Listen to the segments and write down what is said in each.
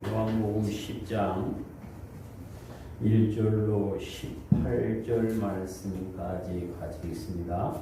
요한복음 10장 1절로 18절 말씀까지 가지고 있습니다.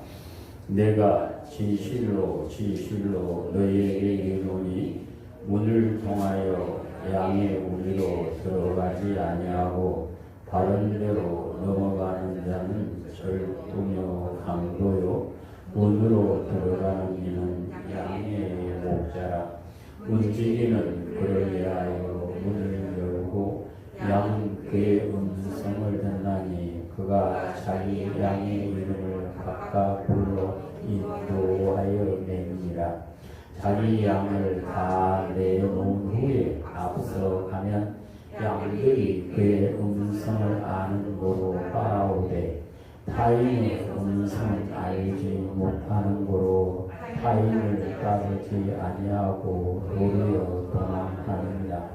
내가 진실로 진실로 너희에게 이르노니 문을 통하여 양의 우리로 들어가지 아니하고 다른 데로 넘어가는 자는 절도며 강도요 문으로 들어가는 이는 양의 목자라. 움직이는 그를 위하여 문을 열고 양 그의 음성을 듣나니 그가 자기 양의 이름을 각각 불러 인도하여 내니라. 자기 양을 다 내놓은 후에 앞서 가면 양들이 그의 음성을 아는 고로 따라오되 타인의 음성을 알지 못하는 고로 타인을 따르지 아니하고 도리어 도망하느니라.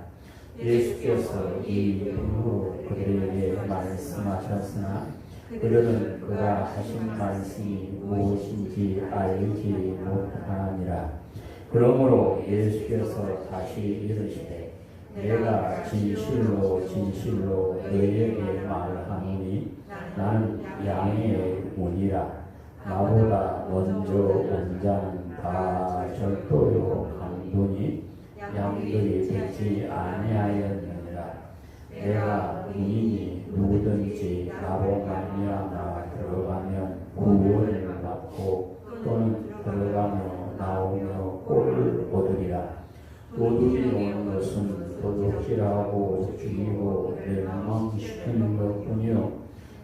예수께서 이 이후로 그들에게 말씀하셨으나 그들은 그가 하신 말씀이 무엇인지 알지 못하니라. 그러므로 예수께서 다시 이르시되 내가 진실로 진실로 너희에게 말하노니 나는 양의 문이라. 나보다 먼저 온 자는 다 절도요 강도니 양들이 듣지 아니하였느니라. 내가 문이니 누구든지 나로 말미암아 들어가면 구원을 받고 또는 들어가며 나오며 꼴을 얻으리라. 도둑이 오는 것은 도둑질하고 죽이고 멸망시키는 것뿐이요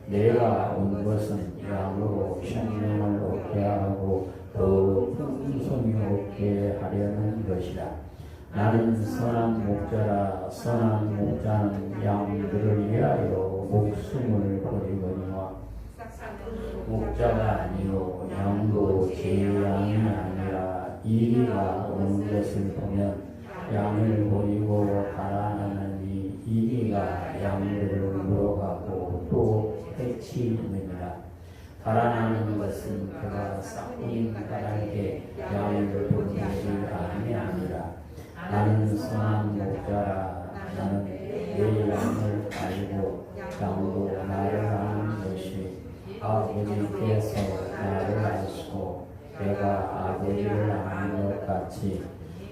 내가 온 것은 양으로 생명을 얻게 하고 더 풍성히 얻게 하려는 것이라. 나는 선한 목자라. 선한 목자는 양들을 위하여 목숨을 버리거니와 목자가 아니요 양도 제 양이 아니라 이리가 오는 것을 보면 양을 버리고 달아나느니 이리가 양들을 물어가고 또 해치느니라. 달아나는 것은 그가 싹뿐인 까닭에 양을 버리지 아니하니라. 나는 선한 목자라. 나는 내 양을 알고 양도 나를 아는 것이 아버지께서 나를 아시고 내가 아버지를 아는 것 같이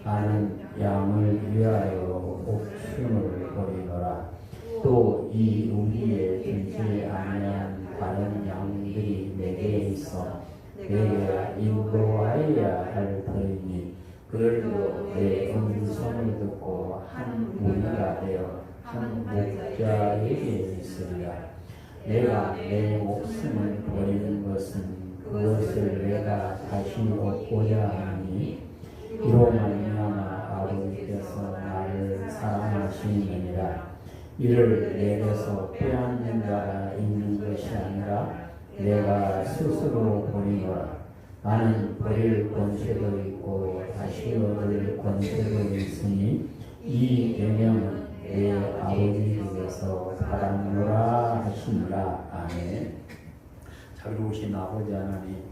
나는 양을 위하여 목숨을 버리노라. 또 이 우리에 들지 아니한 다른 양들이 내게 있어 내게 인도하여야 할 터이니 그들도 내 음성을 듣고 한 무리가 되어 한 목자에게 있으리라. 내가 내 목숨을 버리는 것은 그것을 내가 다시 얻고자 하니 이로 말미암아 아버지께서 나를 사랑하시느니라. 이를 내게서 빼앗는 자가 있는 것이 아니라 내가 스스로 버리노라. 나는 버릴 권세도 있고 다시 얻을 권세도 있으니 이 계명은 내 아버지께서 받았노라 하시니라. 아멘. 자비로우신 아버지 하나님,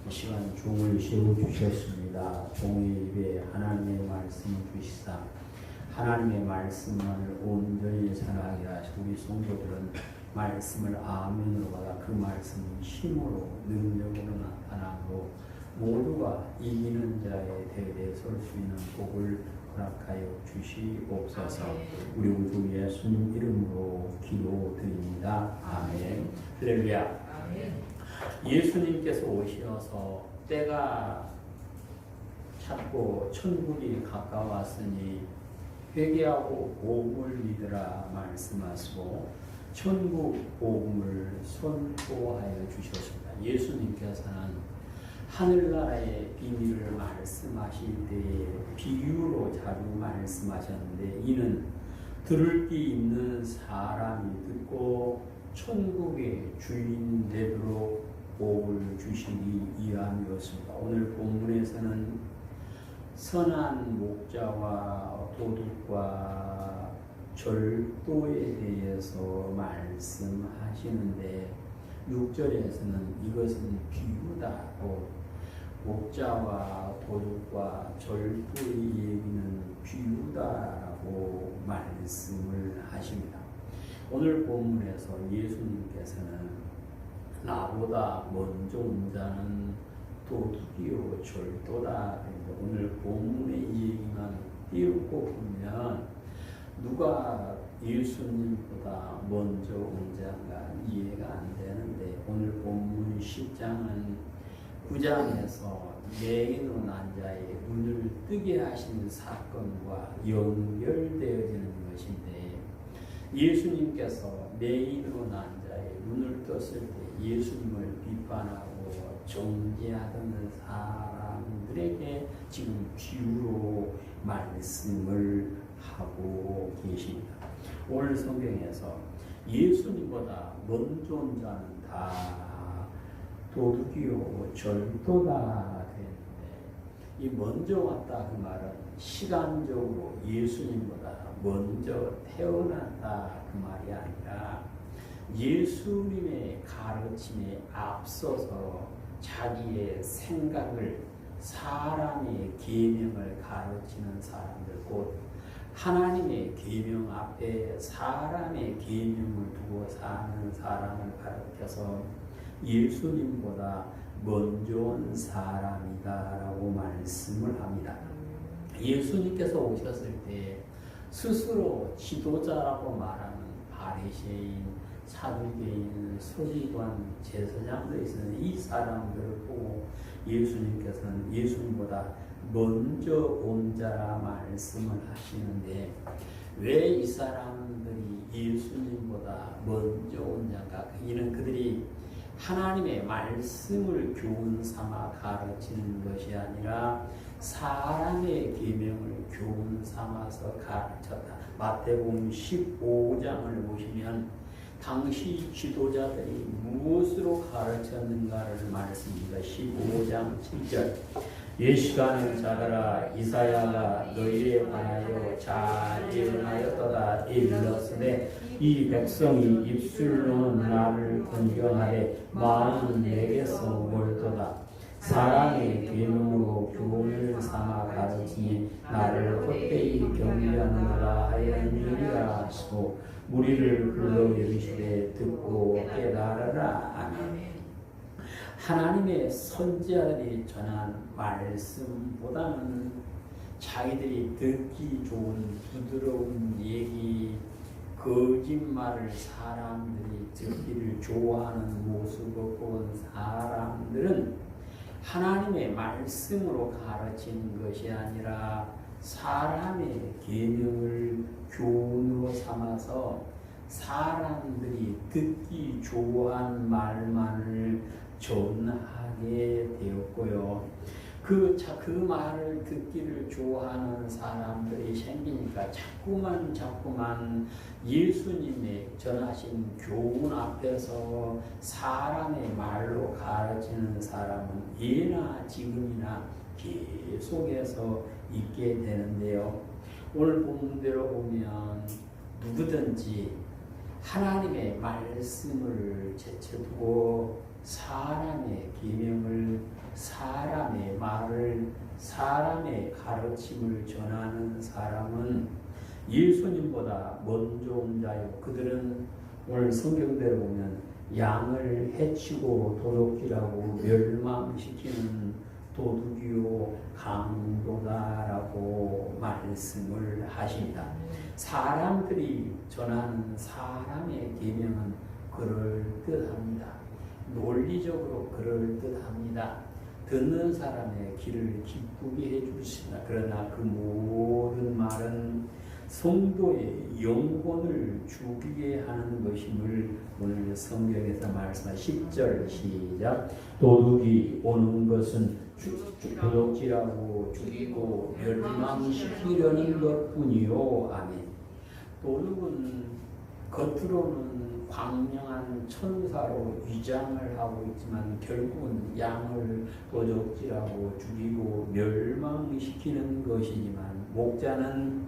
이 시간 종을 세워주셨습니다. 종의 입에 하나님의 말씀을 주시사 하나님의 말씀을 온전히 전하게 하시고 우리 성도들은 말씀을 아멘으로 받아 그 말씀은 힘으로 능력으로 나타나고 모두가 이기는 자의 대대에 설 수 있는 복을 허락하여 주시옵소서. 우리 우주 예수님 이름으로 기도드립니다. 아멘. 할렐루야. 예수님께서 오셔서 때가 찼고 천국이 가까웠으니 회개하고 복음을 믿으라 말씀하시고 천국 복음을 선포하여 주셨습니다. 예수님께서는 하늘나라의 비밀을 말씀하실 때에 비유로 자주 말씀하셨는데 이는 들을 귀 있는 사람이 듣고 천국의 주인 되도록 복을 주시기 위함이었습니다. 오늘 본문에서는 선한 목자와 도둑과 절도에 대해서 말씀하시는데 6절에서는 이것은 비유다고 목자와 도둑과 절도의 얘기는 비유다라고 것이라고 말씀을 하십니다. 오늘 본문에서 예수님께서는 나보다 먼저 온 자는 도둑이요 절도다. 오늘 본문의 얘기만 띄우고 보면 누가 예수님보다 먼저 온 자가 이해가 안 되는데, 오늘 본문 10장은 9장에서 맹인으로 난 자의 눈을 뜨게 하신 사건과 연결되어지는 것인데, 예수님께서 맹인으로 난 자의 눈을 떴을 때 예수님을 비판하고 정죄하던 사람들에게 지금 비유로 말씀을 하고 계십니다. 오늘 성경에서 예수님보다 먼저 온 자는 다 도둑이요 절도다 되는데, 이 먼저 왔다 그 말은 시간적으로 예수님보다 먼저 태어났다 그 말이 아니라 예수님의 가르침에 앞서서 자기의 생각을, 사람의 계명을 가르치는 사람들, 곧 하나님의 계명 앞에 사람의 계명을 두고 사는 사람을 가르쳐서 예수님보다 먼저 온 사람이다라고 말씀을 합니다. 예수님께서 오셨을 때 스스로 지도자라고 말하는 바리새인, 사두개인, 서기관, 제사장들이 있는 이 사람들을 보고 예수님께서는 예수님보다 먼저 온 자라 말씀을 하시는데, 왜 이 사람들이 예수님보다 먼저 온 자인가? 이는 그들이 하나님의 말씀을 교훈 삼아 가르치는 것이 아니라 사람의 계명을 교훈 삼아서 가르쳤다. 마태복음 15장을 보시면 당시 지도자들이 무엇으로 가르쳤는가를 말씀입니다. 15장 7절. 예시가는 자들아, 이사야가 너희에 관하여 잘 예언하였도다 일렀으되 이 백성이 입술로는 나를 공경하되 마음은 내게서 멀도다. 사람의 계명으로 교훈을 삼아 가르치니 나를 헛되이 경배하느라 하였느니라 하시고 무리를 불러 이르시되 듣고 깨달으라. 아멘. 하나님의 선지자들이 전한 말씀보다는 자기들이 듣기 좋은 부드러운 얘기, 거짓말을 사람들이 듣기를 좋아하는 모습을 본 사람들은 하나님의 말씀으로 가르치는 것이 아니라 사람의 계명을 교훈으로 삼아서 사람들이 듣기 좋아하는 말만을 전하게 되었고요. 그 말을 듣기를 좋아하는 사람들이 생기니까 자꾸만 예수님의 전하신 교훈 앞에서 사람의 말로 가르치는 사람은 예나 지금이나 계속해서 있게 되는데요. 오늘 본문대로 보면 누구든지 하나님의 말씀을 제쳐두고 사람의 계명을, 사람의 말을, 사람의 가르침을 전하는 사람은 예수님보다 먼저 온 자요. 그들은 오늘 성경대로 보면 양을 해치고 도둑질하고 멸망시키는 도둑이요 강도다라고 말씀을 하십니다. 사람들이 전하는 사람의 계명은 그럴듯합니다. 논리적으로 그럴듯합니다. 듣는 사람의 귀를 기쁘게 해주십니다. 그러나 그 모든 말은 성도의 영혼을 죽이게 하는 것임을 오늘 성경에서 말씀한 10절 시작. 도둑이 오는 것은 도둑질하고 죽이고 멸망시키려는 것뿐이요. 아멘. 도둑은 겉으로는 광명한 천사로 위장을 하고 있지만 결국은 양을 도적질하고 죽이고 멸망시키는 것이지만, 목자는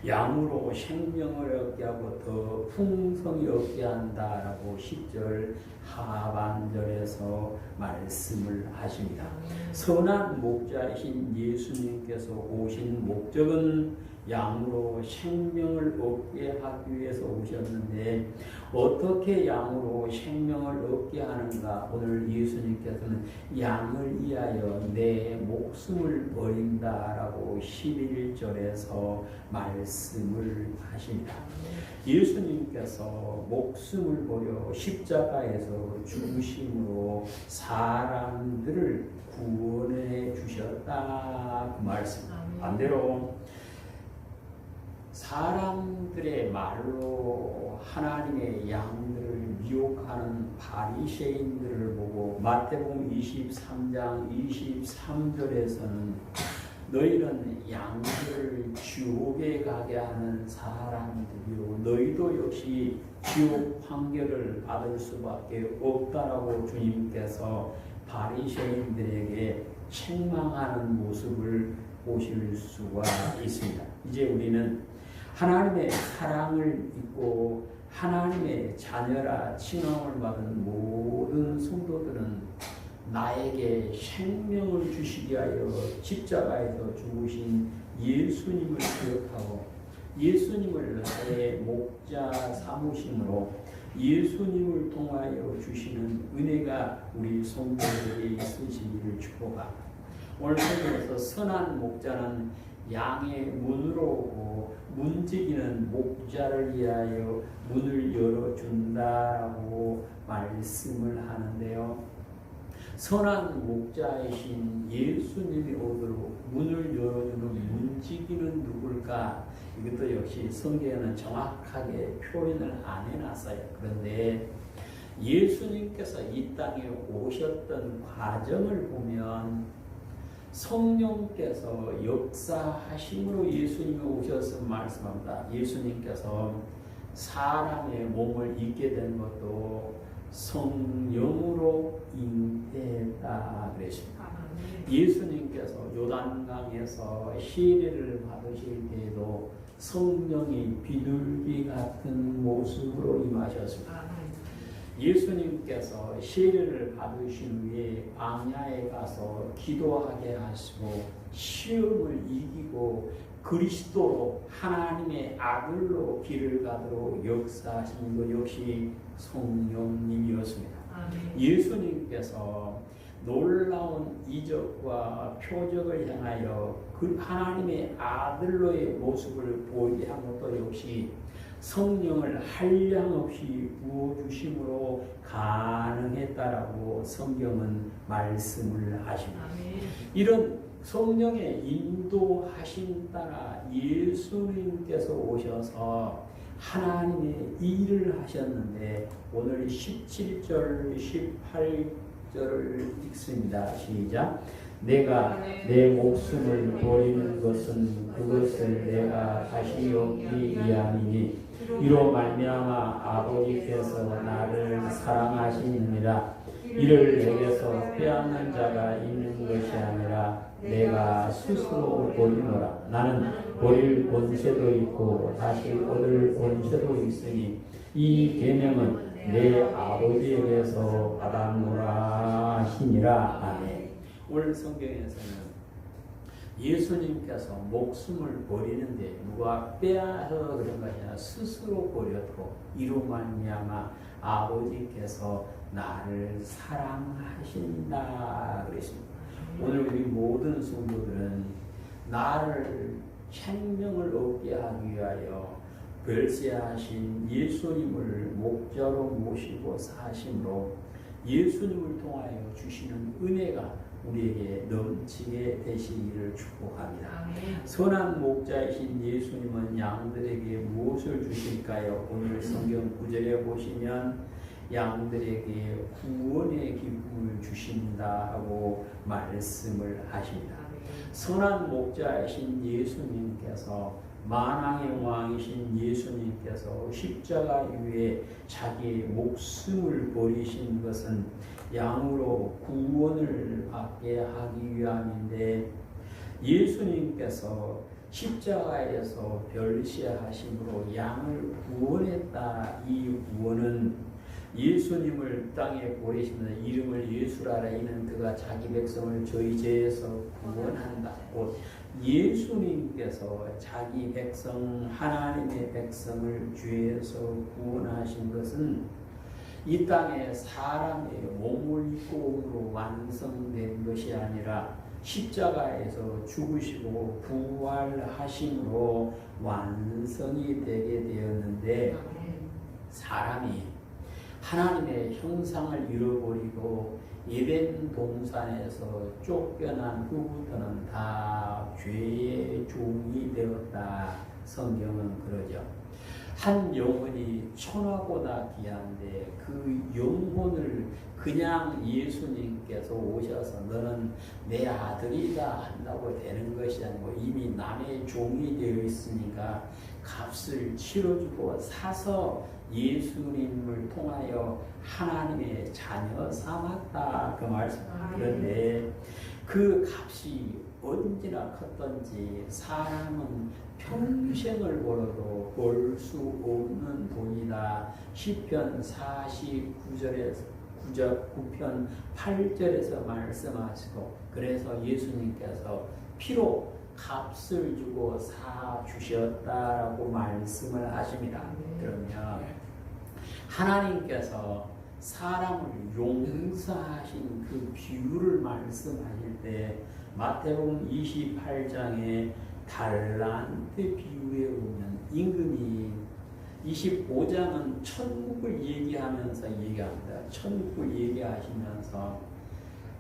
양으로 생명을 얻게 하고 더 풍성히 얻게 한다라고 10절 하반절에서 말씀을 하십니다. 선한 목자이신 예수님께서 오신 목적은 양으로 생명을 얻게 하기 위해서 오셨는데 어떻게 양으로 생명을 얻게 하는가? 오늘 예수님께서는 양을 위하여 내 목숨을 버린다라고 11절에서 말씀을 하십니다. 예수님께서 목숨을 버려 십자가에서 죽으심으로 사람들을 구원해 주셨다 그 말씀. 반대로 사람들의 말로 하나님의 양들을 미혹하는 바리새인들을 보고 마태복음 23장 23절에서는 너희는 양들을 지옥에 가게 하는 사람들이요 너희도 역시 지옥 판결을 받을 수밖에 없다라고 주님께서 바리새인들에게 책망하는 모습을 보실 수가 있습니다. 이제 우리는 하나님의 사랑을 입고 하나님의 자녀라 칭함을 받은 모든 성도들은 나에게 생명을 주시기 위하여 십자가에서 죽으신 예수님을 기억하고 예수님을 나의 목자 삼으심으로 예수님을 통하여 주시는 은혜가 우리 성도들에게 있으시기를 축복합니다. 오늘 설교에서 선한 목자는 양의 문으로 오고 문지기는 목자를 위하여 문을 열어준다라고 말씀을 하는데요. 선한 목자이신 예수님이 오도록 문을 열어주는 문지기는 누굴까? 이것도 역시 성경에는 정확하게 표현을 안 해놨어요. 그런데 예수님께서 이 땅에 오셨던 과정을 보면 성령께서 역사하심으로 예수님이 오셔서 말씀합니다. 예수님께서 사람의 몸을 입게 된 것도 성령으로 잉태했다 그랬습니다. 예수님께서 요단강에서 세례를 받으실 때에도 성령이 비둘기 같은 모습으로 임하셨습니다. 예수님께서 세례를 받으신 후에 광야에 가서 기도하게 하시고 시험을 이기고 그리스도로 하나님의 아들로 길을 가도록 역사하신 것 역시 성령님이었습니다. 예수님께서 놀라운 이적과 표적을 향하여 그 하나님의 아들로의 모습을 보이게 한 것도 역시 성령을 한량없이 부어주심으로 가능했다라고 성경은 말씀을 하십니다. 이런 성령의 인도하심 따라 예수님께서 오셔서 하나님의 일을 하셨는데 오늘 17절 18절을 읽습니다. 시작. 내가 내 목숨을 버리는 것은 그것을 내가 다시 얻기 위함이니 이로 말미암아 아버지께서 나를 사랑하시느니라. 이를 내게서 빼앗는 자가 있는 것이 아니라 내가 스스로 버리노라. 나는 버릴 권세도 있고 다시 얻을 권세도 있으니 이 계명은 내 아버지에게서 받았노라 하시니라. 아멘. 오늘 성경에서는 예수님께서 목숨을 버리는데 누가 빼앗아 그런 것이 아니라 스스로 버렸고 이로 말미암아 아버지께서 나를 사랑하신다 그랬습니다. 오늘 우리 모든 성도들은 나를 생명을 얻게 하기 위하여 별세하신 예수님을 목자로 모시고 사심으로 예수님을 통하여 주시는 은혜가 우리에게 넘치게 되시기를 축복합니다. 선한 목자이신 예수님은 양들에게 무엇을 주실까요? 오늘 성경 9절에 보시면 양들에게 구원의 기쁨을 주신다고 말씀을 하십니다. 선한 목자이신 예수님께서 만왕의 왕이신 예수님께서 십자가 위에 자기의 목숨을 버리신 것은 양으로 구원을 받게 하기 위함인데 예수님께서 십자가에서 별시하심으로 양을 구원했다. 이 구원은 예수님을 땅에 보내시면서 이름을 예수라라. 이는 그가 자기 백성을 저희 죄에서 구원한다. 곧 예수님께서 자기 백성, 하나님의 백성을 죄에서 구원하신 것은 이 땅에 사람의 몸을 입고 오므로 완성된 것이 아니라 십자가에서 죽으시고 부활하심으로 완성이 되게 되었는데, 사람이 하나님의 형상을 잃어버리고 에덴 동산에서 쫓겨난 후부터는 다 죄의 종이 되었다. 성경은 그러죠. 한 영혼이 천하보다 귀한데 그 영혼을 그냥 예수님께서 오셔서 너는 내 아들이다 한다고 되는 것이 아니고 이미 남의 종이 되어 있으니까 값을 치러주고 사서 예수님을 통하여 하나님의 자녀 삼았다. 그 말씀. 그런데 그 값이 언제나 컸던지 사람은 평생을 벌어도 벌 수 없는 돈이다. 시편 49절에서 9편 8절에서 말씀하시고, 그래서 예수님께서 피로 값을 주고 사 주셨다라고 말씀을 하십니다. 그러면 하나님께서 사람을 용서하신 그 비유를 말씀하실 때 마태복음 28장에 달란트 비유에 보면 임금이 25장은 천국을 얘기하면서 얘기합니다. 천국을 얘기하시면서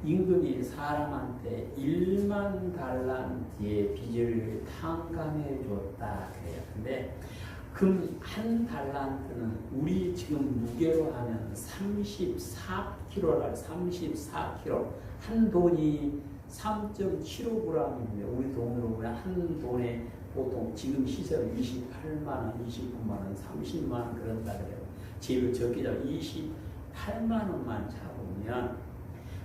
임금이 사람한테 1만 달란트의 빚을 탕감해 줬다 그래요. 근데 금 한 달란트는 우리 지금 무게로 하면 34kg라 34kg. 한 돈이 3.75g인데 우리 돈으로 보면 한 돈에 보통 지금 시세로 28만 원, 29만 원, 30만 원 그런다 그래요. 제일 적게 잡으면 28만 원만 잡으면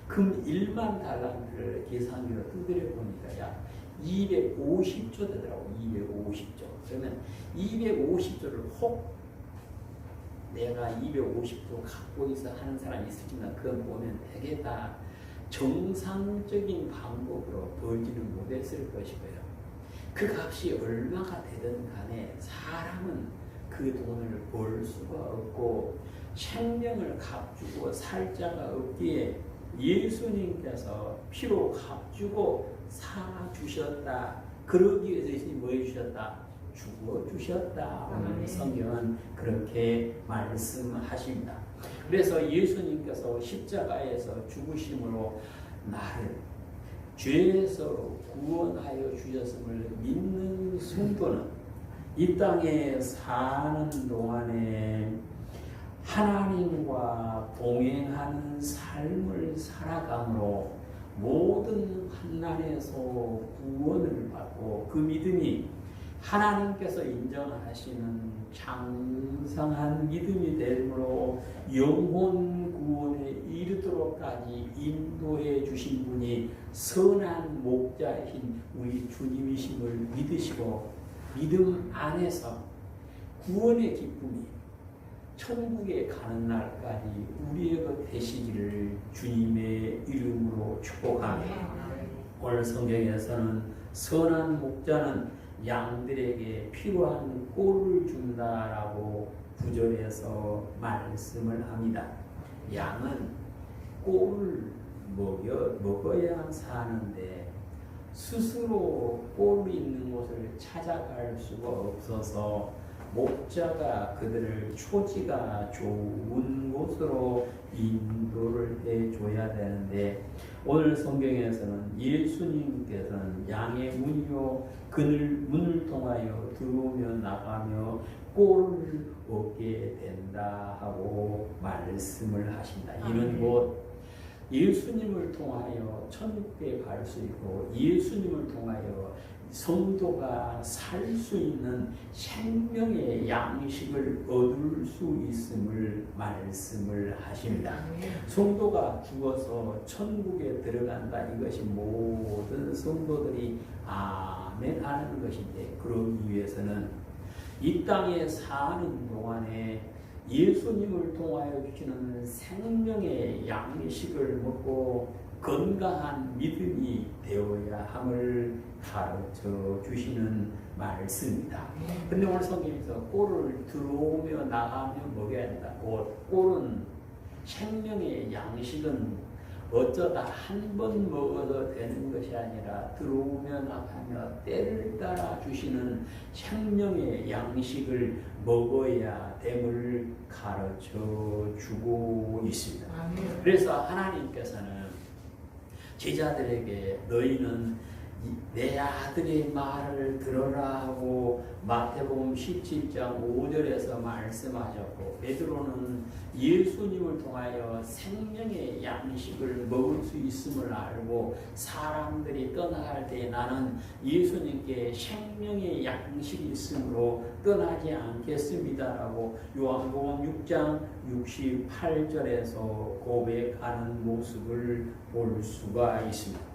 금 1만 달란트를 계산기로 두드려 보니까 약 250조 되더라고. 250조. 그러면 250조를 혹 내가 250조 갖고 있어 하는 사람이 있으면 그건 보면 되게 다 정상적인 방법으로 벌지는 못했을 것이고요. 그 값이 얼마가 되든 간에 사람은 그 돈을 벌 수가 없고 생명을 값주고 살 자가 없기에 예수님께서 피로 값주고 사주셨다. 그러기 위해서 예수님이 뭐 해주셨다? 죽어주셨다. 오늘 성경은 그렇게 말씀하십니다. 그래서 예수님께서 십자가에서 죽으심으로 나를 죄에서 구원하여 주셨음을 믿는 성도는 이 땅에 사는 동안에 하나님과 동행하는 삶을 살아감으로 모든 환난에서 구원을 받고 그 믿음이 하나님께서 인정하시는 장성한 믿음이 되므로 영혼 구원에 이르도록까지 인도해 주신 분이 선한 목자이신 우리 주님이심을 믿으시고 믿음 안에서 구원의 기쁨이 천국에 가는 날까지 우리의 것 되시기를 주님의 이름으로 축복하며, 오늘 성경에서는 선한 목자는 양들에게 필요한 꼴을 준다라고 9절에서 말씀을 합니다. 양은 꼴을 먹어야 사는데 스스로 꼴이 있는 곳을 찾아갈 수가 없어서 목자가 그들을 초지가 좋은 곳으로 인도를 해줘야 되는데, 오늘 성경에서는 예수님께서는 양의 문이요 그늘 문을 통하여 들어오며 나가며 꼴을 얻게 된다 하고 말씀을 하신다. 이는 곧 예수님을 통하여 천국에 갈 수 있고 예수님을 통하여 성도가 살 수 있는 생명의 양식을 얻을 수 있음을 말씀을 하십니다. 성도가 죽어서 천국에 들어간다, 이것이 모든 성도들이 아멘 하는 것인데, 그러기 위해서는 이 땅에 사는 동안에 예수님을 통하여 주시는 생명의 양식을 먹고 건강한 믿음이 되어야 함을 가르쳐 주시는 말씀입니다. 근데 오늘 성경에서 꼴을 들어오며 나가며 먹여야 된다. 꼴은 생명의 양식은 어쩌다 한 번 먹어도 되는 것이 아니라 들어오며 나가며 때를 따라 주시는 생명의 양식을 먹어야 됨을 가르쳐 주고 있습니다. 그래서 하나님께서는 제자들에게 너희는 내 아들의 말을 들어라 하고 마태복음 17장 5절에서 말씀하셨고, 베드로는 예수님을 통하여 생명의 양식을 먹을 수 있음을 알고 사람들이 떠나갈 때 나는 예수님께 생명의 양식이 있으므로 떠나지 않겠습니다라고 요한복음 6장 68절에서 고백하는 모습을 볼 수가 있습니다.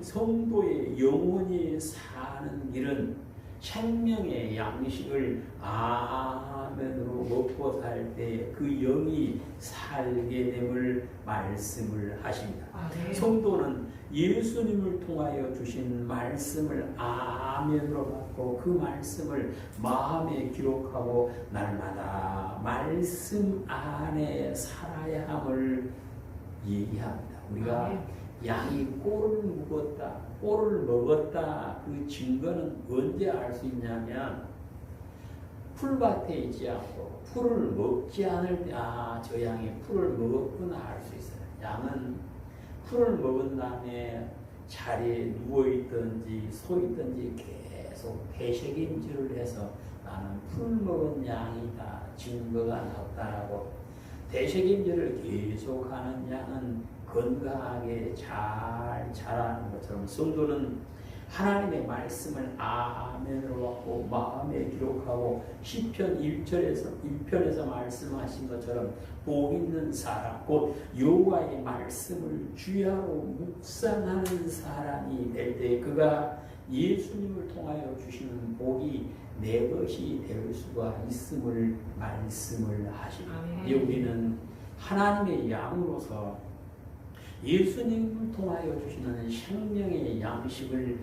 성도의 영원히 사는 길은 생명의 양식을 아멘으로 먹고 살 때 그 영이 살게 됨을 말씀을 하십니다. 성도는 예수님을 통하여 주신 말씀을 아멘으로 받고 그 말씀을 마음에 기록하고 날마다 말씀 안에 살아야 함을 얘기합니다. 우리가 양이 꼴을 먹었다. 그 증거는 언제 알 수 있냐면 풀밭에 있지 않고 풀을 먹지 않을 때 저 양이 풀을 먹었구나 알 수 있어요. 양은 풀을 먹은 다음에 자리에 누워있든지 서있든지 계속 되새김질을 해서 나는 풀 먹은 양이다 증거가 나왔다라고 되새김질을 계속하는 양은 건강하게 잘 자라는 것처럼 성도는 하나님의 말씀을 아멘으로 받고 마음에 기록하고 시편 1편에서 말씀하신 것처럼 복 있는 사람 곧 여호와의 말씀을 주야로 묵상하는 사람이 될 때 그가 예수님을 통하여 주시는 복이 내 것이 될 수가 있음을 말씀을 하십니다. 우리는 하나님의 양으로서 예수님을 통하여 주시는 생명의 양식을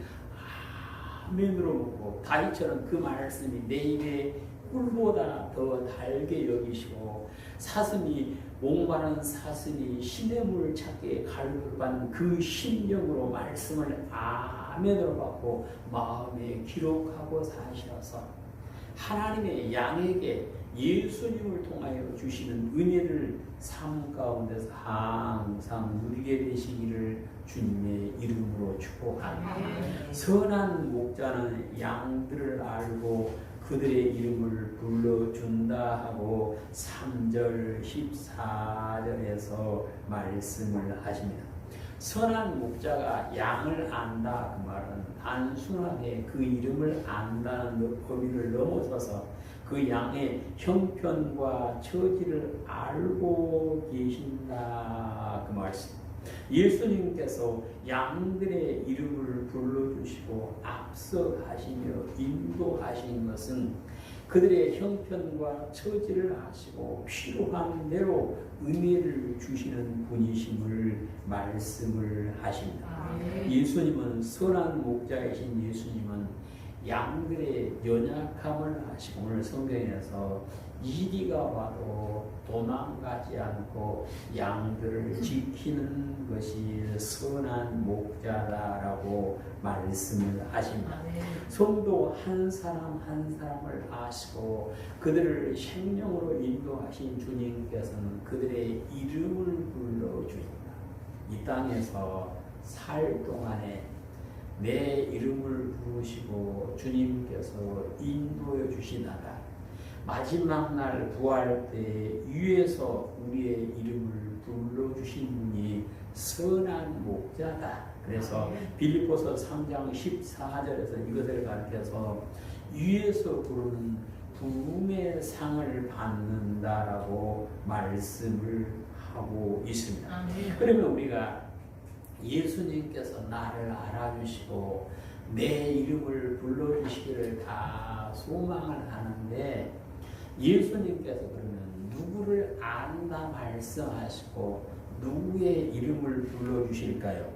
아멘으로 먹고 다윗처럼 그 말씀이 내 입에 꿀보다 더 달게 여기시고 목마른 사슴이 시냇물 찾기에 갈급한 그 심령으로 말씀을 아멘으로 받고 마음에 기록하고 사셔서 하나님의 양에게 예수님을 통하여 주시는 은혜를 삶 가운데서 항상 누리게 되시기를 주님의 이름으로 축복합니다. 선한 목자는 양들을 알고 그들의 이름을 불러준다 하고 3절 14절에서 말씀을 하십니다. 선한 목자가 양을 안다 그 말은 단순하게 그 이름을 안다는 범위를 넘어서서 그 양의 형편과 처지를 알고 계신다 그 말씀. 예수님께서 양들의 이름을 불러주시고 앞서가시며 인도하신 것은 그들의 형편과 처지를 아시고 필요한 대로 은혜를 주시는 분이심을 말씀을 하십니다. 예수님은 선한 목자이신 예수님은 양들의 연약함을 아시고 오늘 성경에서 이리가 와도 도망가지 않고 양들을 지키는 것이 선한 목자다라고 말씀을 하십니다. 성도 한 사람 한 사람을 아시고 그들을 생명으로 인도하신 주님께서는 그들의 이름을 불러주신다. 이 땅에서 살 동안에 내 이름을 부르시고 주님께서 인도해 주시다가 마지막 날 부활 때 위에서 우리의 이름을 불러주신 분이 선한 목자다. 그래서 빌립보서 3장 14절에서 이것을 가르쳐서 위에서 부르는 부름의 상을 받는다라고 말씀을 하고 있습니다. 그러면 우리가 예수님께서 나를 알아주시고 내 이름을 불러주시기를 다 소망을 하는데 예수님께서 그러면 누구를 안다 말씀하시고 누구의 이름을 불러주실까요?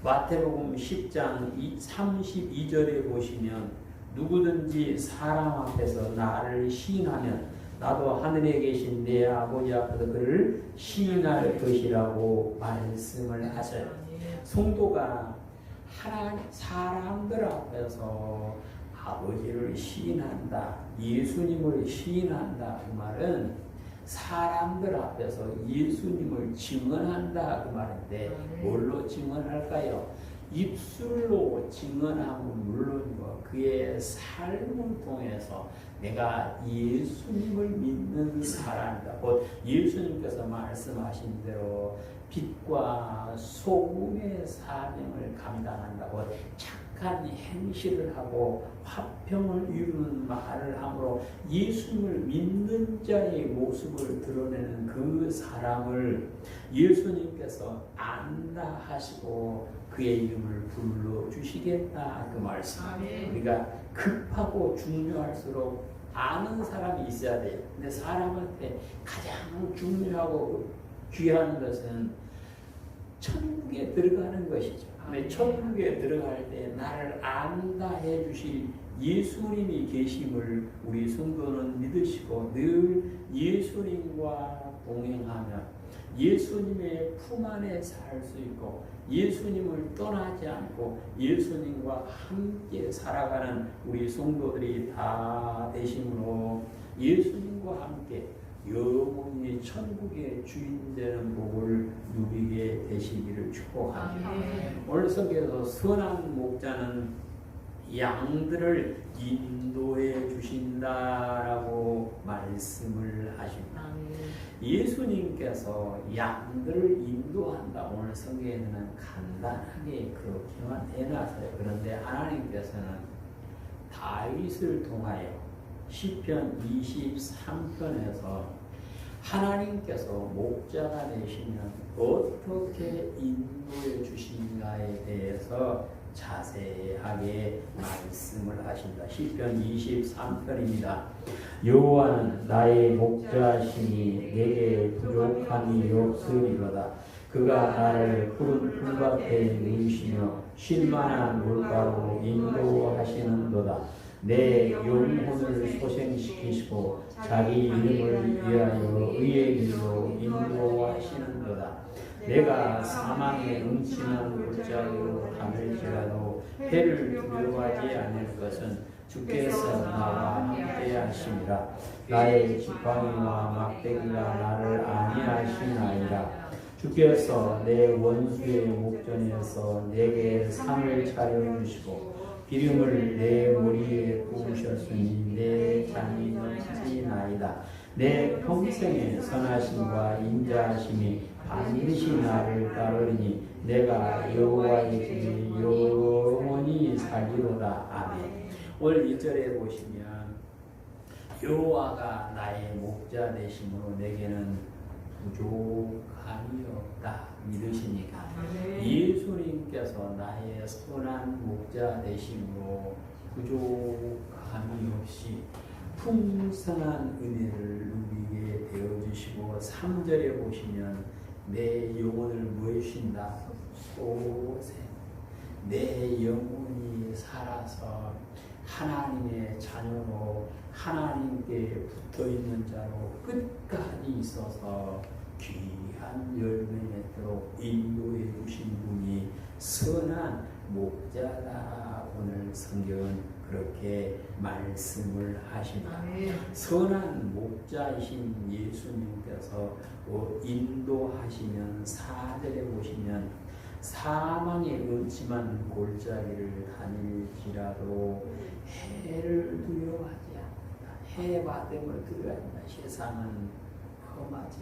마태복음 10장 32절에 보시면 누구든지 사람 앞에서 나를 시인하면 나도 하늘에 계신 내 아버지 앞에서 그를 시인할 것이라고 말씀을 하셔요. 성도가 사람들 앞에서 아버지를 시인한다, 예수님을 시인한다, 그 말은 사람들 앞에서 예수님을 증언한다, 그 말인데 뭘로 증언할까요? 입술로 증언하면 물론이고 그의 삶을 통해서 내가 예수님을 믿는 사람이다. 곧 예수님께서 말씀하신 대로 빛과 소금의 사명을 감당한다. 곧 착한 행실을 하고 화평을 이루는 말을 함으로 예수님을 믿는 자의 모습을 드러내는 그 사람을 예수님께서 안다 하시고 그의 이름을 불러주시겠다, 그 말씀. 우리가 급하고 중요할수록 아는 사람이 있어야 돼요. 근데 사람한테 가장 중요하고 귀한 것은 천국에 들어가는 것이죠. 근데 천국에 들어갈 때 나를 안다 해주실 예수님이 계심을 우리 성도는 믿으시고 늘 예수님과 동행하며 예수님의 품 안에 살 수 있고 예수님을 떠나지 않고 예수님과 함께 살아가는 우리 성도들이 다 되심으로 예수님과 함께 영원히 천국의 주인 되는 복을 누리게 되시기를 축복합니다. 오늘 성경에서 선한 목자는 양들을 인도해 주신다라고 말씀을 하십니다. 예수님께서 양들을 인도한다. 오늘 성경에는 간단하게 그렇게만 해놨어요. 그런데 하나님께서는 다윗을 통하여 시편 23편에서 하나님께서 목자가 되시면 어떻게 인도해 주시는가에 대해서 자세하게 말씀을 하신다. 시편 23편입니다. 여호와는 나의 목자시니 내게 부족함이 없으리로다. 그가 나를 푸른 풀밭에 누이시며 쉴만한 물가로 인도하시는도다. 내 영혼을 소생시키시고 자기 이름을 위하여 의의 길로 인도하시는도다. 내가 사망의 음침한 골짜기로 다닐지라도 해를 두려워하지 않을 것은 주께서 나와 함께 하심이라. 나의 지팡이와 막대기가 나를 안위하시나이다. 주께서 내 원수의 목전에서 내게 상을 차려주시고 기름을 내 머리에 부으셨으니 내 잔이 넘치나이다. 내 평생의 선하심과 인자하심이 반드시 나를 따르니 내가 여호와의 집에 영원히 살리로다. 아멘. 오늘 1절에 보시면 여호와가 나의 목자 되심으로 내게는 부족함이 없다 믿으시니까 예수님께서 나의 선한 목자 되심으로 부족함이 없이 풍성한 은혜를 누리게 되어주시고 3절에 보시면 내 영혼을 무엇인다? 소생. 내 영혼이 살아서 하나님의 자녀로 하나님께 붙어있는 자로 끝까지 있어서 귀한 열매 맺도록 인도해 주신 분이 선한 목자다. 오늘 성경은 그렇게 말씀을 하십니다. 선한 목자이신 예수님께서 인도하시면 4절에 보시면 사망의 음침한 골짜기를 다닐지라도 해를 두려워하지 않는다. 해받음을 두려워한다. 세상은 험하죠.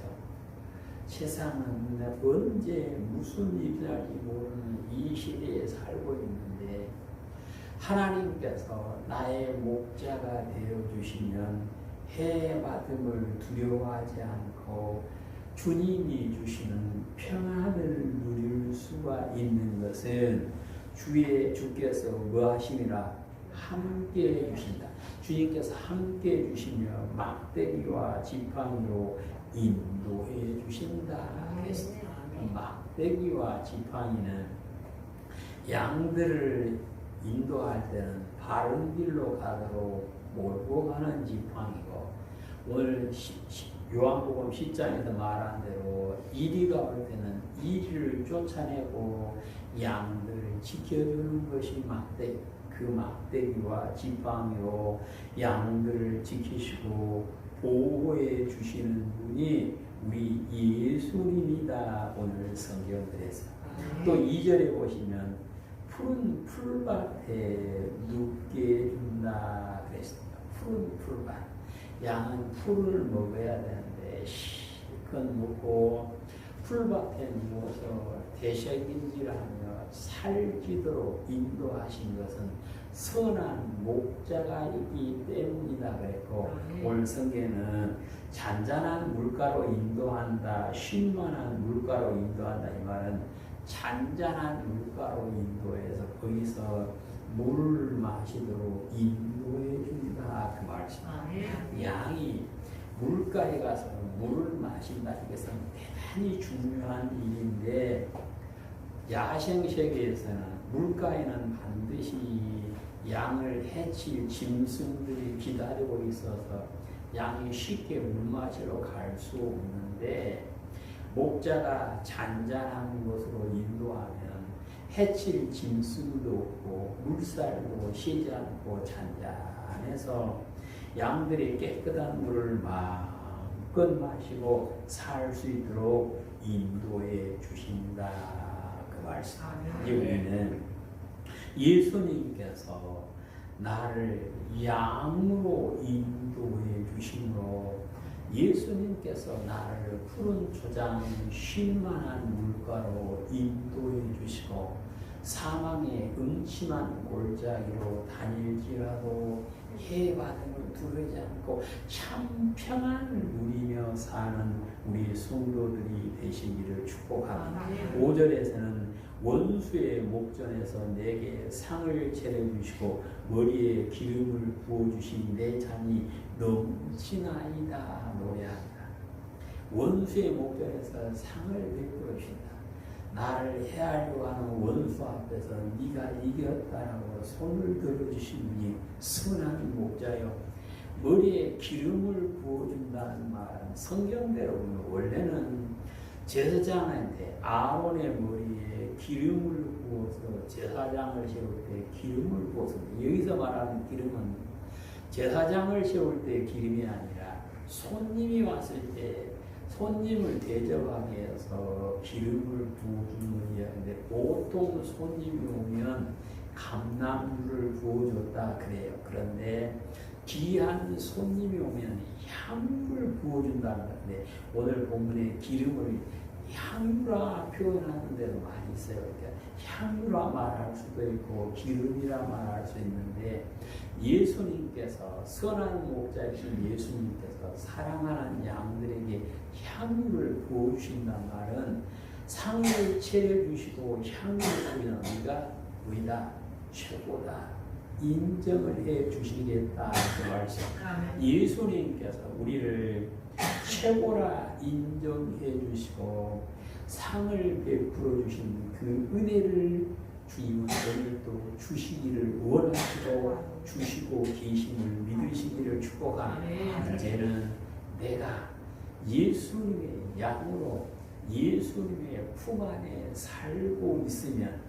세상은 언제 무슨 일이 날지 모르는 이 시대에 살고 있는데 하나님께서 나의 목자가 되어주시면 해받음을 두려워하지 않고 주님이 주시는 평안을 누릴 수가 있는 것은 주께서 뭐 하심이라 함께 해주신다. 주님께서 함께 해주시며 막대기와 지팡이로 인도해 주신다. 막대기와 지팡이는 양들을 인도할 때는 바른 길로 가도록 몰고 가는 지팡이고, 오늘 요한복음 10장에서 말한 대로 이리가 올 때는 이리를 쫓아내고 양들을 지켜주는 것이 막대기, 그 막대기와 지팡이로 양들을 지키시고 보호해 주시는 분이 우리 예수님이다. 오늘 성경들에서 또 2절에 보시면 푸른 풀밭에 눕게 해준다 그랬습니다. 푸른 풀밭. 양은 풀을 먹어야 되는데 실컷 먹고 풀밭에 누워서 대식인질하며 살찌도록 인도하신 것은 선한 목자가 있기 때문이다 그랬고, 오늘 성경에는 잔잔한 물가로 인도한다, 쉴만한 물가로 인도한다, 이 말은 잔잔한 물가로 인도해서 거기서 물을 마시도록 인도해 준다, 그 말씀. 양이 물가에 가서 물을 마신다는 것은 대단히 중요한 일인데, 야생세계에서는 물가에는 반드시 양을 해칠 짐승들이 기다리고 있어서 양이 쉽게 물 마시러 갈 수 없는데, 목자가 잔잔한 곳으로 인도하면 해칠 짐승도 없고 물살도 쉬지 않고 잔잔해서 양들이 깨끗한 물을 마음껏 마시고 살 수 있도록 인도해 주신다, 그 말씀. 우리는 예수님께서 나를 양으로 인도해 주심으로, 예수님께서 나를 푸른 초장 쉴만한 물가로 인도해 주시고 사망의 음침한 골짜기로 다닐지라도 해바람을 두르지 않고 참 평안을 누리며 사는 우리 성도들이 되시기를 축복합니다. 5절에서는 원수의 목전에서 내게 상을 차려주시고 머리에 기름을 부어주신 내 잔이 넘치나이다 노래한다. 원수의 목전에서 상을 베풀어 주신다. 나를 해하려고 하는 원수 앞에서 네가 이겼다라고 손을 들어주신 분이 선한 목자요, 머리에 기름을 부어준다는 말은 성경대로 보면 원래는 제사장한테 아론의 머리에 기름을 부어서 제사장을 세울 때 기름을 부었습니다. 여기서 말하는 기름은 제사장을 세울 때 기름이 아니라 손님이 왔을 때 손님을 대접하기 위해서 기름을 부어주는 이야기인데, 보통 손님이 오면 감나무를 부어줬다 그래요. 그런데 귀한 손님이 오면 향유를 부어준다는 건데, 오늘 본문에 기름을 향유라 표현하는 데도 많이 있어요. 그러니까 향유라 말할 수도 있고 기름이라 말할 수 있는데, 예수님께서 선한 목자이신 예수님께서 사랑하는 양들에게 향유를 부어주신다는 말은 상을 차려주시고 향유를 부으면 우리가 최고다 인정을 해 주시겠다, 그 말씀. 예수님께서 우리를 최고라 인정해 주시고 상을 베풀어 주신 그 은혜를 주님은 오늘도 주시기를 원하시고 주시고 계심을 믿으시기를 축복합니다. 이제는 내가 예수님의 양으로 예수님의 품 안에 살고 있으면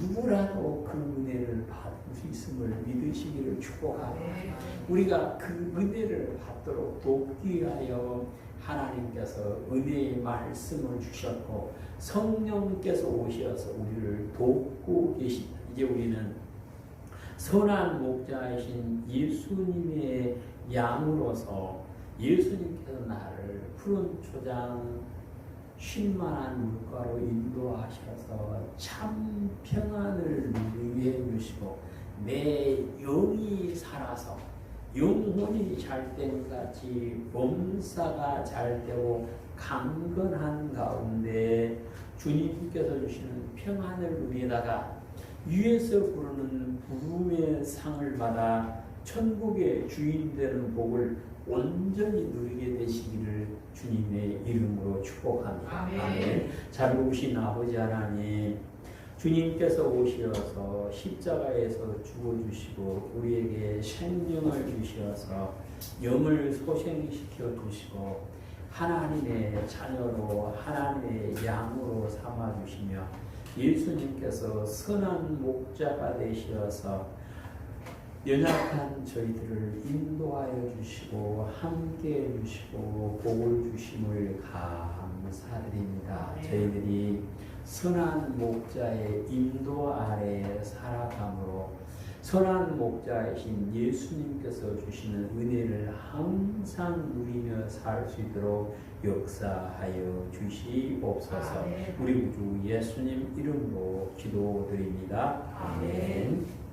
누구라도 그 은혜를 받을 수 있음을 믿으시기를 축복합니다. 우리가 그 은혜를 받도록 돕기 위하여 하나님께서 은혜의 말씀을 주셨고 성령께서 오셔서 우리를 돕고 계십니다. 이제 우리는 선한 목자이신 예수님의 양으로서 예수님께서 나를 푸른 초장 쉴만한 물가로 인도하셔서 참 평안을 누리게 해주시고 내 영이 살아서 영혼이 잘된 같이 몸사가 잘되고 강건한 가운데 주님께서 주시는 평안을 누리다가 위에서 부르는 부름의 상을 받아 천국의 주인 되는 복을 온전히 누리게 되시기를 주님의 이름으로 축복합니다. 아멘. 잘 보신 아버지 하나님, 주님께서 오셔서 십자가에서 죽어주시고 우리에게 생명을 주셔서 영을 소생시켜 주시고 하나님의 자녀로 하나님의 양으로 삼아주시며 예수님께서 선한 목자가 되셔서 연약한 저희들을 인도하여 주시고 함께해 주시고 복을 주심을 감사드립니다. 저희들이 선한 목자의 인도 아래 살아감으로 선한 목자이신 예수님께서 주시는 은혜를 항상 누리며 살 수 있도록 역사하여 주시옵소서. 우리 구주 예수님 이름으로 기도드립니다. 아멘.